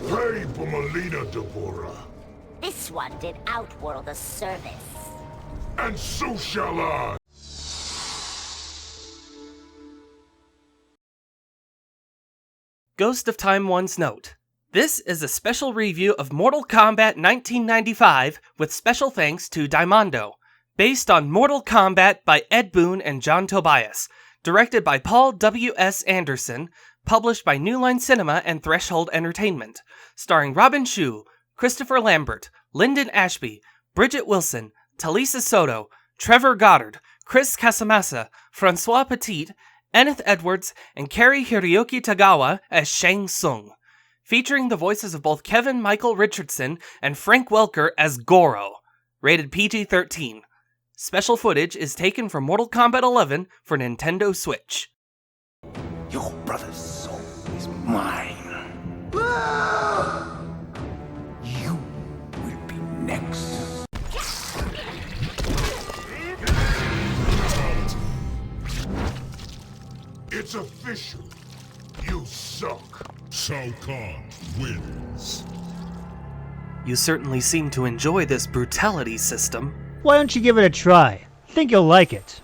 Pray for Melina, Deborah. This one did Outworld a service. And so shall I. Ghostoftime1's note. This is a special review of Mortal Kombat 1995 with special thanks to Daimando, based on Mortal Kombat by Ed Boon and John Tobias, directed by Paul W.S. Anderson, published by New Line Cinema and Threshold Entertainment, starring Robin Shou, Christopher Lambert, Lyndon Ashby, Bridget Wilson, Talisa Soto, Trevor Goddard, Chris Casamassa, Francois Petit, Enith Edwards, and Cary-Hiroyuki Tagawa as Shang Tsung, featuring the voices of both Kevin Michael Richardson and Frank Welker as Goro, rated PG-13. Special footage is taken from Mortal Kombat 11 for Nintendo Switch. Your brother's soul is mine. You will be next. It's official. You suck. Shao Kahn wins. You certainly seem to enjoy this brutality system. Why don't you give it a try? Think you'll like it.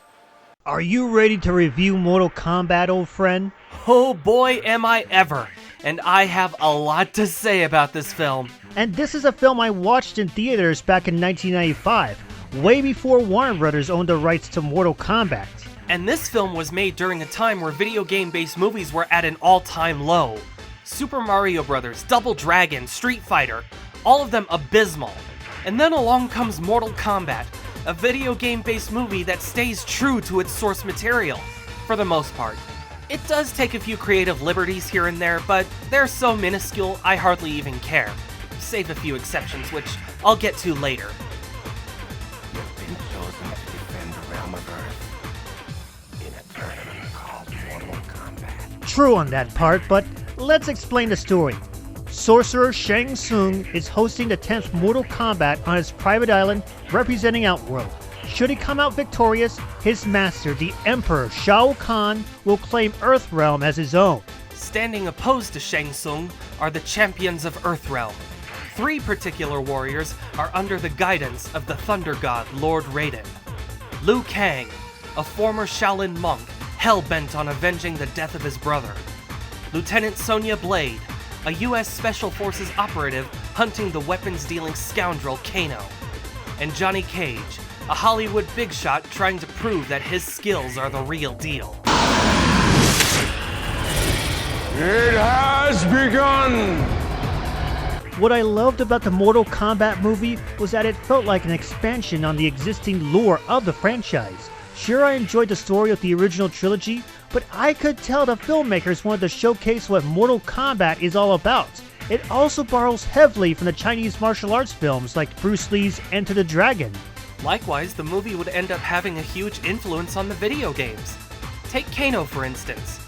Are you ready to review Mortal Kombat, old friend? Oh boy, am I ever! And I have a lot to say about this film. And this is a film I watched in theaters back in 1995, way before Warner Brothers owned the rights to Mortal Kombat. And this film was made during a time where video game-based movies were at an all-time low. Super Mario Bros., Double Dragon, Street Fighter, all of them abysmal. And then along comes Mortal Kombat, a video game-based movie that stays true to its source material, for the most part. It does take a few creative liberties here and there, but they're so minuscule I hardly even care. Save a few exceptions, which I'll get to later. You've been chosen to defend the realm of Earth in a tournament called Mortal Kombat. True on that part, but let's explain the story. Sorcerer Shang Tsung is hosting the 10th Mortal Kombat on his private island representing Outworld. Should he come out victorious, his master, the Emperor Shao Kahn, will claim Earthrealm as his own. Standing opposed to Shang Tsung are the champions of Earthrealm. 3 particular warriors are under the guidance of the Thunder God Lord Raiden. Liu Kang, a former Shaolin monk hell-bent on avenging the death of his brother. Lieutenant Sonya Blade, a US Special Forces operative hunting the weapons-dealing scoundrel Kano. And Johnny Cage, a Hollywood big shot trying to prove that his skills are the real deal. It has begun! What I loved about the Mortal Kombat movie was that it felt like an expansion on the existing lore of the franchise. Sure, I enjoyed the story of the original trilogy, but I could tell the filmmakers wanted to showcase what Mortal Kombat is all about. It also borrows heavily from the Chinese martial arts films like Bruce Lee's Enter the Dragon. Likewise, the movie would end up having a huge influence on the video games. Take Kano, for instance.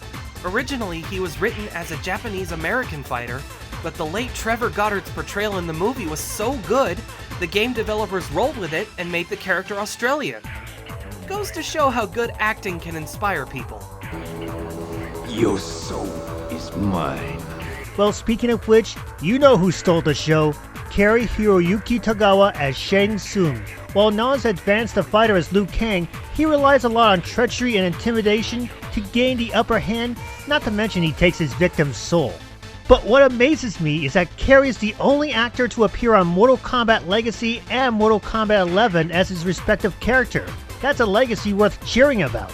Originally, he was written as a Japanese-American fighter, but the late Trevor Goddard's portrayal in the movie was so good, the game developers rolled with it and made the character Australian. Goes to show how good acting can inspire people. Your soul is mine. Well, speaking of which, you know who stole the show. Cary-Hiroyuki Tagawa as Shang Tsung. While not as advanced a fighter as Liu Kang, he relies a lot on treachery and intimidation to gain the upper hand, not to mention he takes his victim's soul. But what amazes me is that Cary is the only actor to appear on Mortal Kombat Legacy and Mortal Kombat 11 as his respective character. That's a legacy worth cheering about.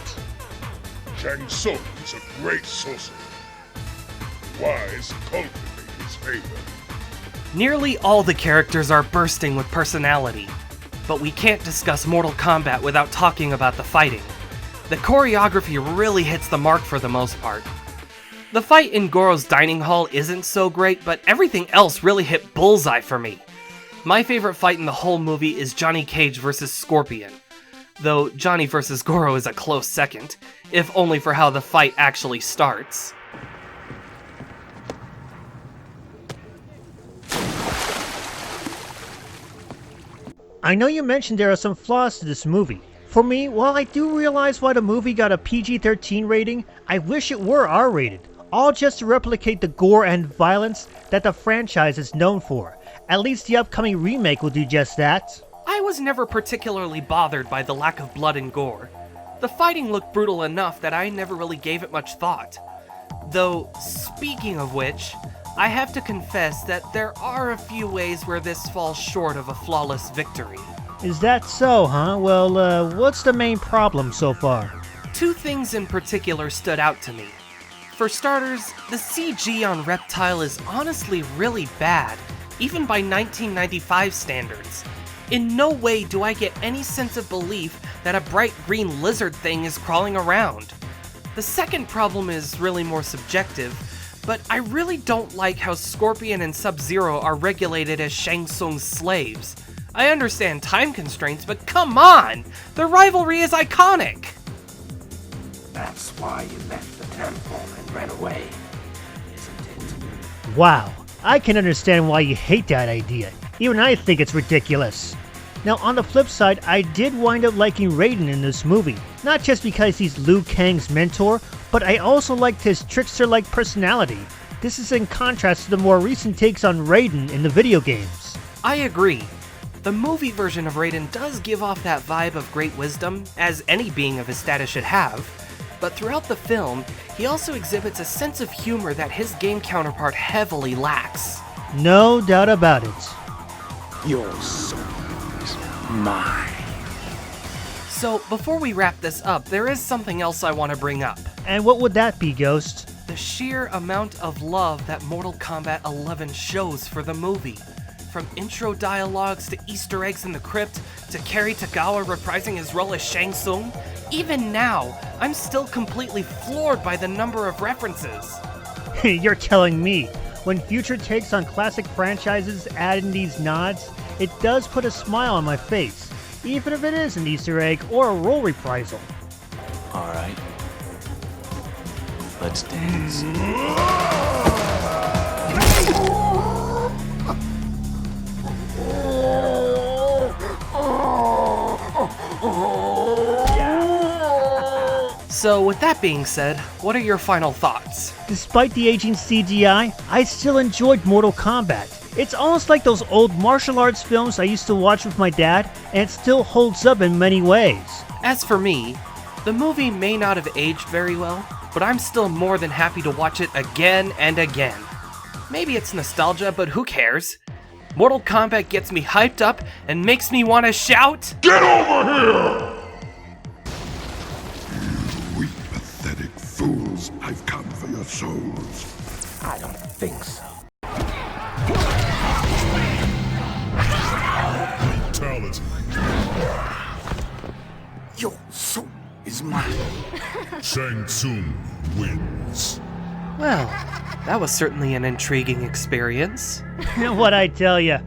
Shang Tsung is a great sorcerer. Wise to cultivate his favor. Nearly all the characters are bursting with personality, but we can't discuss Mortal Kombat without talking about the fighting. The choreography really hits the mark for the most part. The fight in Goro's dining hall isn't so great, but everything else really hit bullseye for me. My favorite fight in the whole movie is Johnny Cage vs. Scorpion, though Johnny vs. Goro is a close second, if only for how the fight actually starts. I know you mentioned there are some flaws to this movie. For me, while I do realize why the movie got a PG-13 rating, I wish it were R-rated. all just to replicate the gore and violence that the franchise is known for. At least the upcoming remake will do just that. I was never particularly bothered by the lack of blood and gore. The fighting looked brutal enough that I never really gave it much thought. Though, speaking of which, I have to confess that there are a few ways where this falls short of a flawless victory. Is that so, huh? Well, what's the main problem so far? Two things in particular stood out to me. For starters, the CG on Reptile is honestly really bad, even by 1995 standards. In no way do I get any sense of belief that a bright green lizard thing is crawling around. The second problem is really more subjective, but I really don't like how Scorpion and Sub-Zero are regulated as Shang Tsung's slaves. I understand time constraints, but come on! The rivalry is iconic! That's why you left the temple and ran away, isn't it? Wow, I can understand why you hate that idea. Even I think it's ridiculous. Now, on the flip side, I did wind up liking Raiden in this movie. Not just because he's Liu Kang's mentor, but I also liked his trickster-like personality. This is in contrast to the more recent takes on Raiden in the video games. I agree. The movie version of Raiden does give off that vibe of great wisdom, as any being of his status should have, but throughout the film, he also exhibits a sense of humor that his game counterpart heavily lacks. No doubt about it. Your soul is mine. So, before we wrap this up, there is something else I want to bring up. And what would that be, Ghost? The sheer amount of love that Mortal Kombat 11 shows for the movie. From intro dialogues to Easter eggs in the crypt, to Cary Tagawa reprising his role as Shang Tsung, even now, I'm still completely floored by the number of references. You're telling me. When future takes on classic franchises add in these nods, it does put a smile on my face, even if it is an Easter egg or a role reprisal. Alright. Let's dance. So with that being said, what are your final thoughts? Despite the aging CGI, I still enjoyed Mortal Kombat. It's almost like those old martial arts films I used to watch with my dad, and it still holds up in many ways. As for me, the movie may not have aged very well, but I'm still more than happy to watch it again and again. Maybe it's nostalgia, but who cares? Mortal Kombat gets me hyped up and makes me want to shout, Get over here! You weak, pathetic fools. I've come for your souls. I don't think so. Fatality. Your soul is mine. Shang Tsung wins. well, that was certainly an intriguing experience. What'd I tell ya?